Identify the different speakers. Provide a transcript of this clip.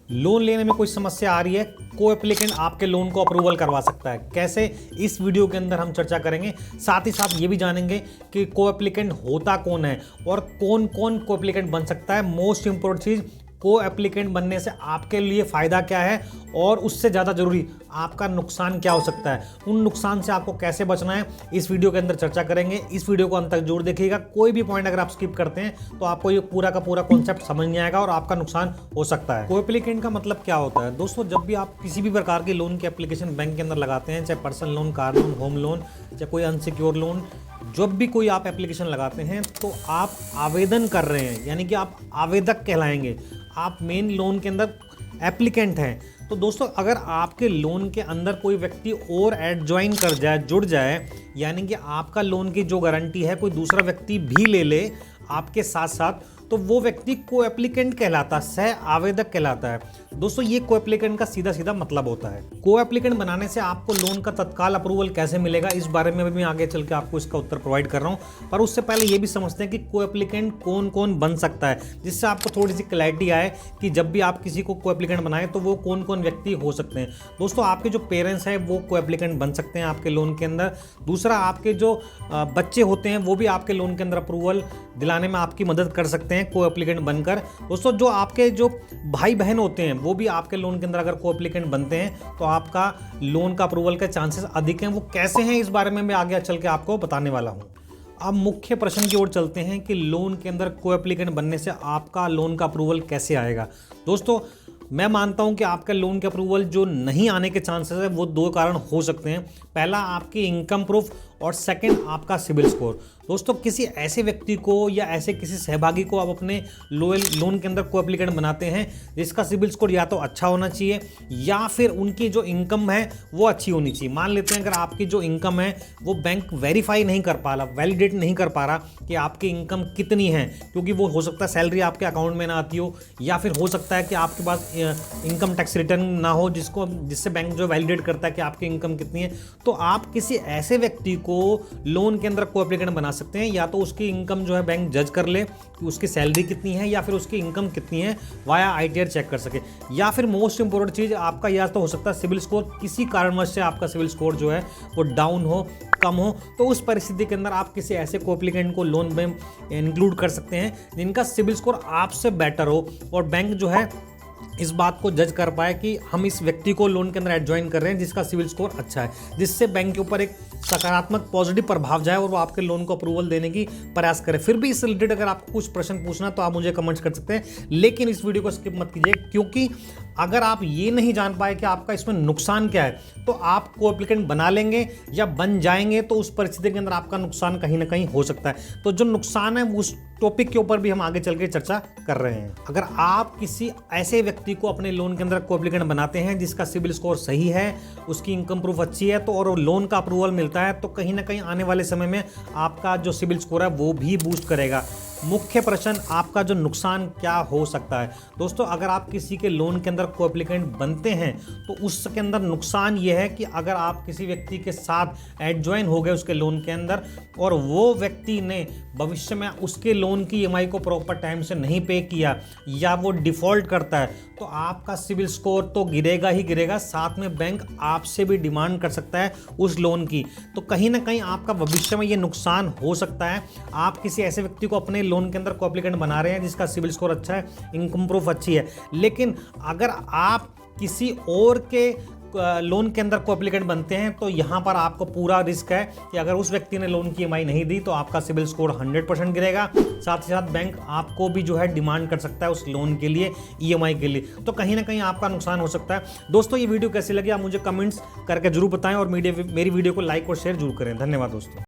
Speaker 1: Loan लेने में कोई समस्या आ रही है, को एप्लीकेंट आपके लोन को अप्रूवल करवा सकता है। कैसे, इस वीडियो के अंदर हम चर्चा करेंगे। साथ ही साथ ये भी जानेंगे कि को एप्लीकेंट होता कौन है और कौन कौन को एप्लीकेंट बन सकता है। मोस्ट इंपॉर्टेंट चीज़, को एप्लीकेंट बनने से आपके लिए फ़ायदा क्या है और उससे ज़्यादा ज़रूरी आपका नुकसान क्या हो सकता है, उन नुकसान से आपको कैसे बचना है, इस वीडियो के अंदर चर्चा करेंगे। इस वीडियो को अंत तक जरूर देखिएगा। कोई भी पॉइंट अगर आप स्किप करते हैं तो आपको ये पूरा का पूरा कॉन्सेप्ट समझ नहीं आएगा और आपका नुकसान हो सकता है। को एप्लीकेंट का मतलब क्या होता है दोस्तों? जब भी आप किसी भी प्रकार के लोन की एप्लीकेशन बैंक के अंदर लगाते हैं, चाहे personal loan, car loan, home loan, चाहे कोई अनसिक्योर लोन, जब भी कोई आप एप्लीकेशन लगाते हैं तो आप आवेदन कर रहे हैं, यानी कि आप आवेदक कहलाएंगे। आप मेन लोन के अंदर एप्लीकेंट हैं। तो दोस्तों, अगर आपके लोन के अंदर कोई व्यक्ति और ऐड ज्वाइन कर जाए, जुड़ जाए, यानी कि आपका लोन की जो गारंटी है कोई दूसरा व्यक्ति भी ले ले आपके साथ साथ, तो वो व्यक्ति को एप्लीकेंट कहलाता है, सह आवेदक कहलाता है। दोस्तों, ये को एप्लीकेंट का सीधा सीधा मतलब होता है। को एप्लीकेंट बनाने से आपको लोन का तत्काल अप्रूवल कैसे मिलेगा, इस बारे में भी मैं आगे चल के आपको इसका उत्तर प्रोवाइड कर रहा हूँ। पर उससे पहले ये भी समझते हैं कि को एप्लीकेंट कौन कौन बन सकता है, जिससे आपको थोड़ी सी क्लैरिटी आए कि जब भी आप किसी को एप्लीकेंट बनाएं तो वो कौन कौन व्यक्ति हो सकते हैं। दोस्तों, आपके जो पेरेंट्स हैं वो को एप्लीकेंट बन सकते हैं आपके लोन के अंदर। दूसरा, आपके जो बच्चे होते हैं वो भी आपके लोन के अंदर अप्रूवल दिलाने में आपकी मदद कर सकते हैं को एप्लीकेंट बनकर। दोस्तों, जो आपके जो भाई बहन होते हैं वो भी आपके लोन के अंदर अगर को एप्लीकेंट बनते हैं तो आपका लोन का अप्रूवल के चांसेस अधिक हैं। वो कैसे हैं, इस बारे में मैं आगे चल के आपको बताने वाला हूं। अब मुख्य प्रश्न की ओर चलते हैं कि लोन के अंदर को एप्लीकेंट बनने से आपका लोन का अप्रूवल कैसे आएगा। दोस्तों, मैं मानता हूं कि आपका लोन के अप्रूवल जो नहीं आने के चांसेस है वो दो कारण हो सकते हैं। पहला, आपकी इनकम प्रूफ, और सेकंड, आपका सिबिल स्कोर। दोस्तों, किसी ऐसे व्यक्ति को या ऐसे किसी सहभागी को आप अपने लोन के अंदर को एप्लीकेंट बनाते हैं जिसका सिबिल स्कोर या तो अच्छा होना चाहिए या फिर उनकी जो इनकम है वो अच्छी होनी चाहिए। मान लेते हैं अगर आपकी जो इनकम है वो बैंक वेरीफाई नहीं कर पा रहा, वैलिडेट नहीं कर पा रहा कि आपकी इनकम कितनी है, क्योंकि वो हो सकता है सैलरी आपके अकाउंट में ना आती हो, या फिर हो सकता है कि आपके पास इनकम टैक्स रिटर्न ना हो जिससे बैंक जो वैलिडेट करता है कि आपकी इनकम कितनी है। तो आप किसी ऐसे व्यक्ति को लोन के अंदर को एप्लीकेंट बना सकते हैं, या तो उसकी इनकम जो है बैंक जज कर ले कि उसकी सैलरी कितनी है या फिर उसकी इनकम कितनी है, वाया आईटीआर चेक कर सके। या फिर मोस्ट इंपॉर्टेंट चीज़ आपका या तो हो सकता है सिबिल स्कोर, किसी कारणवश से आपका सिबिल स्कोर जो है वो डाउन हो, कम हो, तो उस परिस्थिति के अंदर आप किसी ऐसे को एप्लीकेंट को लोन में इंक्लूड कर सकते हैं जिनका सिबिल स्कोर आपसे बेटर हो और बैंक जो है इस बात को जज कर पाए कि हम इस व्यक्ति को लोन के अंदर ऐड ज्वाइन कर रहे हैं जिसका सिविल स्कोर अच्छा है, जिससे बैंक के ऊपर एक सकारात्मक पॉजिटिव प्रभाव जाए और वो आपके लोन को अप्रूवल देने की प्रयास करे। फिर भी इस रिलेटेड अगर आपको कुछ प्रश्न पूछना तो आप मुझे कमेंट्स कर सकते हैं, लेकिन इस वीडियो को स्किप मत कीजिए, क्योंकि अगर आप ये नहीं जान पाए कि आपका इसमें नुकसान क्या है तो आप को एप्लीकेंट बना लेंगे या बन जाएंगे तो उस परिस्थिति के अंदर आपका नुकसान कहीं ना कहीं हो सकता है। तो जो नुकसान है उस टॉपिक के ऊपर भी हम आगे चल के चर्चा कर रहे हैं। अगर आप किसी ऐसे व्यक्ति को अपने लोन के अंदर को एप्लीकेंट बनाते हैं जिसका सिबिल स्कोर सही है, उसकी इनकम प्रूफ अच्छी है, तो और लोन का अप्रूवल मिलता है, तो कहीं ना कहीं आने वाले समय में आपका जो सिबिल स्कोर है वो भी बूस्ट करेगा। मुख्य प्रश्न, आपका जो नुकसान क्या हो सकता है। दोस्तों, अगर आप किसी के लोन के अंदर को एप्लीकेंट बनते हैं तो उसके अंदर नुकसान ये है कि अगर आप किसी व्यक्ति के साथ ऐड ज्वाइन हो गए उसके लोन के अंदर और वो व्यक्ति ने भविष्य में उसके लोन की ईएमआई को प्रॉपर टाइम से नहीं पे किया या वो डिफ़ॉल्ट करता है तो आपका सिबिल स्कोर तो गिरेगा ही गिरेगा, साथ में बैंक आपसे भी डिमांड कर सकता है उस लोन की। तो कहीं ना कहीं आपका भविष्य में ये नुकसान हो सकता है। आप किसी ऐसे व्यक्ति को अपने लोन के अंदर को एप्लीकेंट बना रहे हैं जिसका सिबिल स्कोर अच्छा है, इनकम प्रूफ अच्छी है, लेकिन अगर आप किसी और के लोन के अंदर को एप्लीकेंट बनते हैं तो यहाँ पर आपको पूरा रिस्क है कि अगर उस व्यक्ति ने लोन की ईएमआई नहीं दी तो आपका सिबिल स्कोर 100% गिरेगा। साथ ही साथ बैंक आपको भी जो है डिमांड कर सकता है उस लोन के लिए, ईएमआई के लिए, तो कहीं ना कहीं आपका नुकसान हो सकता है। दोस्तों, ये वीडियो कैसी लगी आप मुझे कमेंट्स करके जरूर बताएं और मेरी वीडियो को लाइक और शेयर जरूर करें। धन्यवाद दोस्तों।